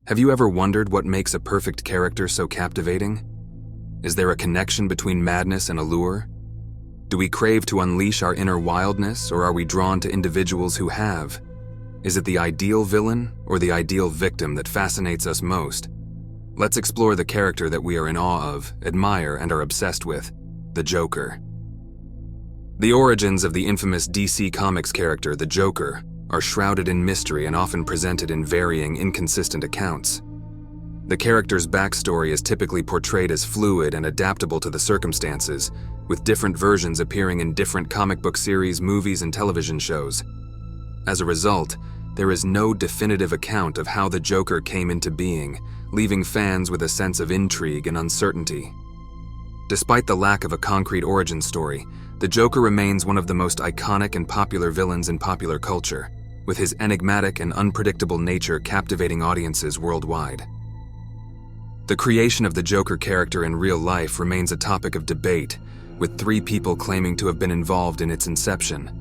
Have you ever wondered what makes a perfect character so captivating? Is there a connection between madness and allure? Do we crave to unleash our inner wildness, or are we drawn to individuals who have? Is it the ideal villain or the ideal victim that fascinates us most? Let's explore the character that we are in awe of, admire, and are obsessed with, the Joker. The origins of the infamous DC Comics character, the Joker, are shrouded in mystery and often presented in varying, inconsistent accounts. The character's backstory is typically portrayed as fluid and adaptable to the circumstances, with different versions appearing in different comic book series, movies, and television shows. As a result, there is no definitive account of how the Joker came into being, leaving fans with a sense of intrigue and uncertainty. Despite the lack of a concrete origin story, the Joker remains one of the most iconic and popular villains in popular culture, with his enigmatic and unpredictable nature captivating audiences worldwide. The creation of the Joker character in real life remains a topic of debate, with 3 people claiming to have been involved in its inception.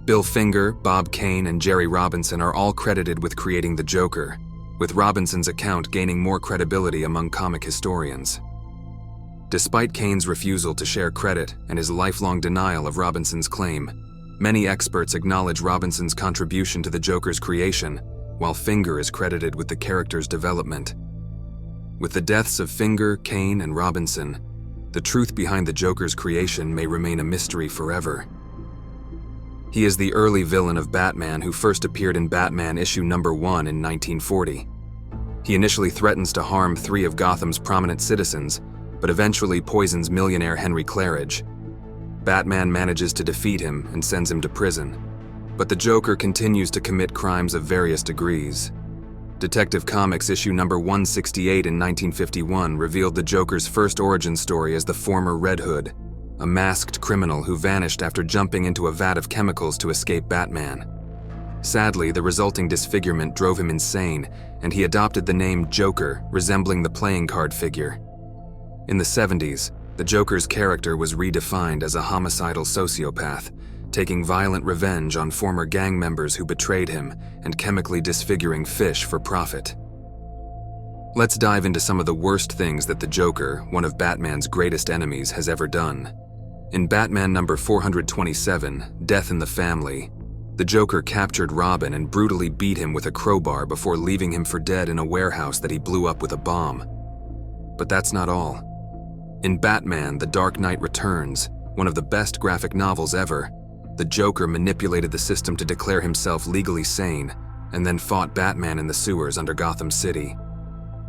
Bill Finger, Bob Kane, and Jerry Robinson are all credited with creating the Joker, with Robinson's account gaining more credibility among comic historians. Despite Kane's refusal to share credit and his lifelong denial of Robinson's claim, many experts acknowledge Robinson's contribution to the Joker's creation, while Finger is credited with the character's development. With the deaths of Finger, Kane, and Robinson, the truth behind the Joker's creation may remain a mystery forever. He is the early villain of Batman who first appeared in Batman issue number 1 in 1940. He initially threatens to harm 3 of Gotham's prominent citizens, but eventually poisons millionaire Henry Claridge. Batman manages to defeat him and sends him to prison, but the Joker continues to commit crimes of various degrees. Detective Comics issue number 168 in 1951 revealed the Joker's first origin story as the former Red Hood, a masked criminal who vanished after jumping into a vat of chemicals to escape Batman. Sadly, the resulting disfigurement drove him insane, and he adopted the name Joker, resembling the playing card figure. In the 70s, the Joker's character was redefined as a homicidal sociopath, taking violent revenge on former gang members who betrayed him and chemically disfiguring fish for profit. Let's dive into some of the worst things that the Joker, one of Batman's greatest enemies, has ever done. In Batman number 427, Death in the Family, the Joker captured Robin and brutally beat him with a crowbar before leaving him for dead in a warehouse that he blew up with a bomb. But that's not all. In Batman: The Dark Knight Returns, one of the best graphic novels ever, the Joker manipulated the system to declare himself legally sane, and then fought Batman in the sewers under Gotham City.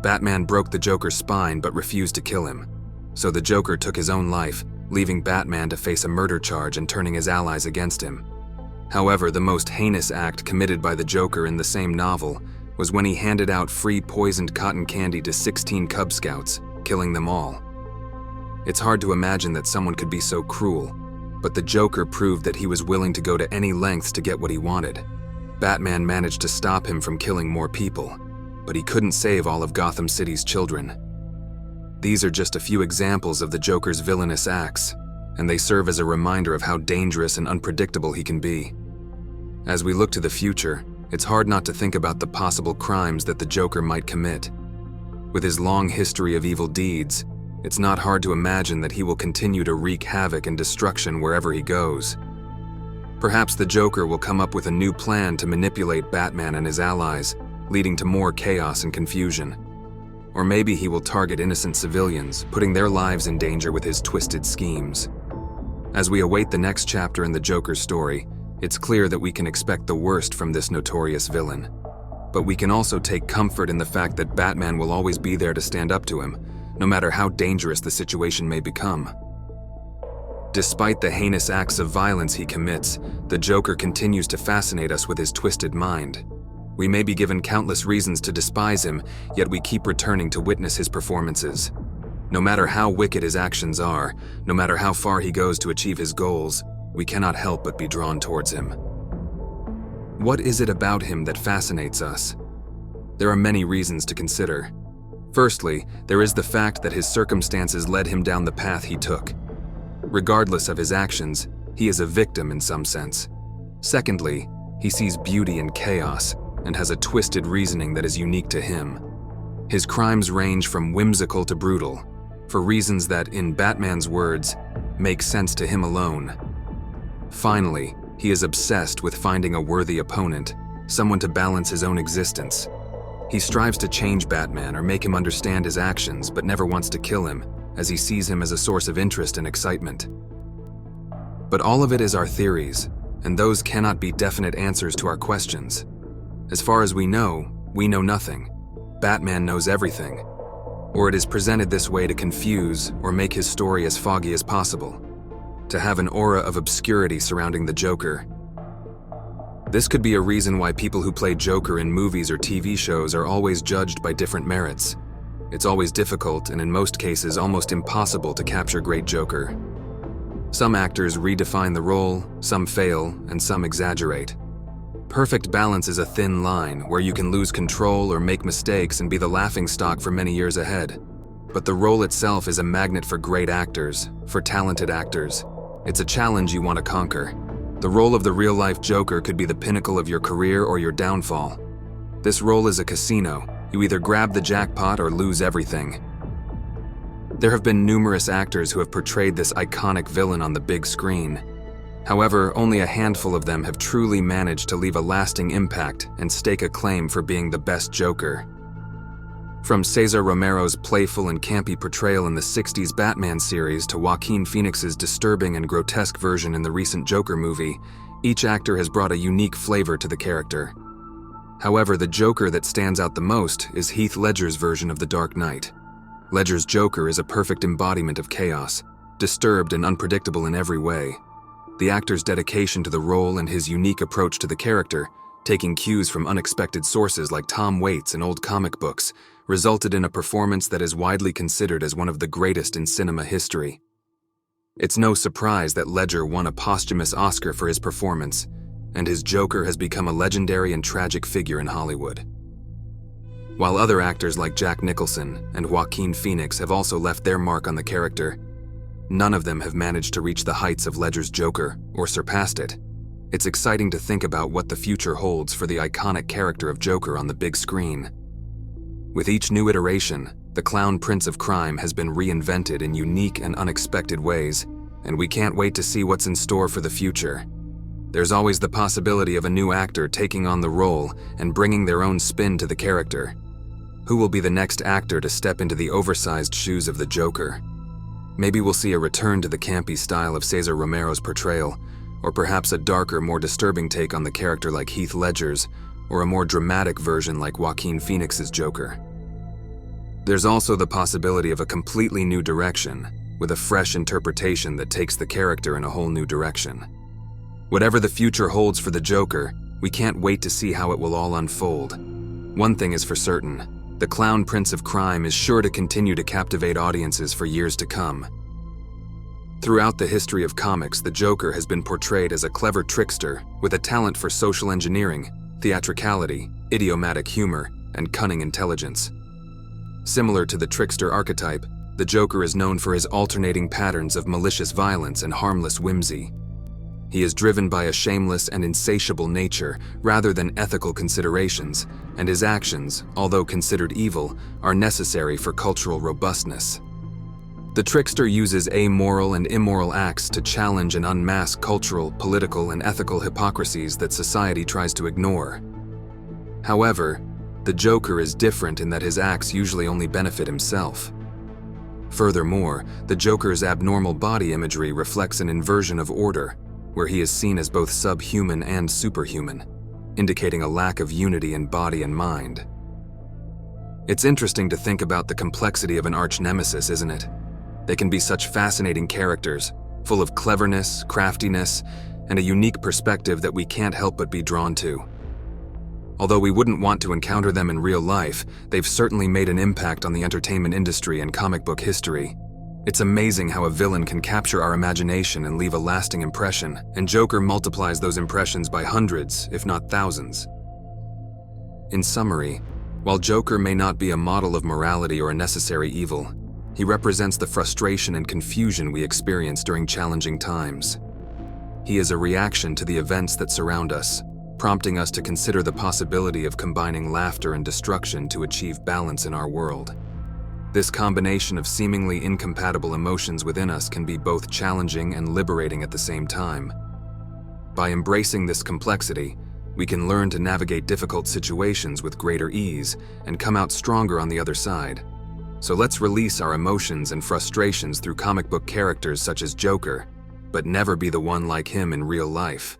Batman broke the Joker's spine but refused to kill him, so the Joker took his own life, leaving Batman to face a murder charge and turning his allies against him. However, the most heinous act committed by the Joker in the same novel was when he handed out free poisoned cotton candy to 16 Cub Scouts, killing them all. It's hard to imagine that someone could be so cruel, but the Joker proved that he was willing to go to any lengths to get what he wanted. Batman managed to stop him from killing more people, but he couldn't save all of Gotham City's children. These are just a few examples of the Joker's villainous acts, and they serve as a reminder of how dangerous and unpredictable he can be. As we look to the future, it's hard not to think about the possible crimes that the Joker might commit. With his long history of evil deeds, it's not hard to imagine that he will continue to wreak havoc and destruction wherever he goes. Perhaps the Joker will come up with a new plan to manipulate Batman and his allies, leading to more chaos and confusion. Or maybe he will target innocent civilians, putting their lives in danger with his twisted schemes. As we await the next chapter in the Joker's story, it's clear that we can expect the worst from this notorious villain. But we can also take comfort in the fact that Batman will always be there to stand up to him, no matter how dangerous the situation may become. Despite the heinous acts of violence he commits, the Joker continues to fascinate us with his twisted mind. We may be given countless reasons to despise him, yet we keep returning to witness his performances. No matter how wicked his actions are, no matter how far he goes to achieve his goals, we cannot help but be drawn towards him. What is it about him that fascinates us? There are many reasons to consider. Firstly, there is the fact that his circumstances led him down the path he took. Regardless of his actions, he is a victim in some sense. Secondly, he sees beauty in chaos and has a twisted reasoning that is unique to him. His crimes range from whimsical to brutal, for reasons that, in Batman's words, make sense to him alone. Finally, he is obsessed with finding a worthy opponent, someone to balance his own existence. He strives to change Batman or make him understand his actions, but never wants to kill him, as he sees him as a source of interest and excitement. But all of it is our theories, and those cannot be definite answers to our questions. As far as we know nothing. Batman knows everything. Or it is presented this way to confuse or make his story as foggy as possible, to have an aura of obscurity surrounding the Joker. This could be a reason why people who play Joker in movies or TV shows are always judged by different merits. It's always difficult and in most cases almost impossible to capture great Joker. Some actors redefine the role, some fail, and some exaggerate. Perfect balance is a thin line where you can lose control or make mistakes and be the laughingstock for many years ahead. But the role itself is a magnet for great actors, for talented actors. It's a challenge you want to conquer. The role of the real-life Joker could be the pinnacle of your career or your downfall. This role is a casino. You either grab the jackpot or lose everything. There have been numerous actors who have portrayed this iconic villain on the big screen. However, only a handful of them have truly managed to leave a lasting impact and stake a claim for being the best Joker. From Cesar Romero's playful and campy portrayal in the 60s Batman series to Joaquin Phoenix's disturbing and grotesque version in the recent Joker movie, each actor has brought a unique flavor to the character. However, the Joker that stands out the most is Heath Ledger's version of The Dark Knight. Ledger's Joker is a perfect embodiment of chaos, disturbed and unpredictable in every way. The actor's dedication to the role and his unique approach to the character, taking cues from unexpected sources like Tom Waits and old comic books, resulted in a performance that is widely considered as one of the greatest in cinema history. It's no surprise that Ledger won a posthumous Oscar for his performance, and his Joker has become a legendary and tragic figure in Hollywood. While other actors like Jack Nicholson and Joaquin Phoenix have also left their mark on the character, none of them have managed to reach the heights of Ledger's Joker or surpassed it. It's exciting to think about what the future holds for the iconic character of Joker on the big screen. With each new iteration, the clown prince of crime has been reinvented in unique and unexpected ways, and we can't wait to see what's in store for the future. There's always the possibility of a new actor taking on the role and bringing their own spin to the character. Who will be the next actor to step into the oversized shoes of the Joker? Maybe we'll see a return to the campy style of Cesar Romero's portrayal, or perhaps a darker, more disturbing take on the character like Heath Ledger's, or a more dramatic version like Joaquin Phoenix's Joker. There's also the possibility of a completely new direction, with a fresh interpretation that takes the character in a whole new direction. Whatever the future holds for the Joker, we can't wait to see how it will all unfold. One thing is for certain, the clown prince of crime is sure to continue to captivate audiences for years to come. Throughout the history of comics, the Joker has been portrayed as a clever trickster with a talent for social engineering, theatricality, idiomatic humor, and cunning intelligence. Similar to the trickster archetype, the Joker is known for his alternating patterns of malicious violence and harmless whimsy. He is driven by a shameless and insatiable nature rather than ethical considerations, and his actions, although considered evil, are necessary for cultural robustness. The trickster uses amoral and immoral acts to challenge and unmask cultural, political, and ethical hypocrisies that society tries to ignore. However, the Joker is different in that his acts usually only benefit himself. Furthermore, the Joker's abnormal body imagery reflects an inversion of order, where he is seen as both subhuman and superhuman, indicating a lack of unity in body and mind. It's interesting to think about the complexity of an arch-nemesis, isn't it? They can be such fascinating characters, full of cleverness, craftiness, and a unique perspective that we can't help but be drawn to. Although we wouldn't want to encounter them in real life, they've certainly made an impact on the entertainment industry and comic book history. It's amazing how a villain can capture our imagination and leave a lasting impression, and Joker multiplies those impressions by hundreds, if not thousands. In summary, while Joker may not be a model of morality or a necessary evil, he represents the frustration and confusion we experience during challenging times. He is a reaction to the events that surround us, prompting us to consider the possibility of combining laughter and destruction to achieve balance in our world. This combination of seemingly incompatible emotions within us can be both challenging and liberating at the same time. By embracing this complexity, we can learn to navigate difficult situations with greater ease and come out stronger on the other side. So let's release our emotions and frustrations through comic book characters such as Joker, but never be the one like him in real life.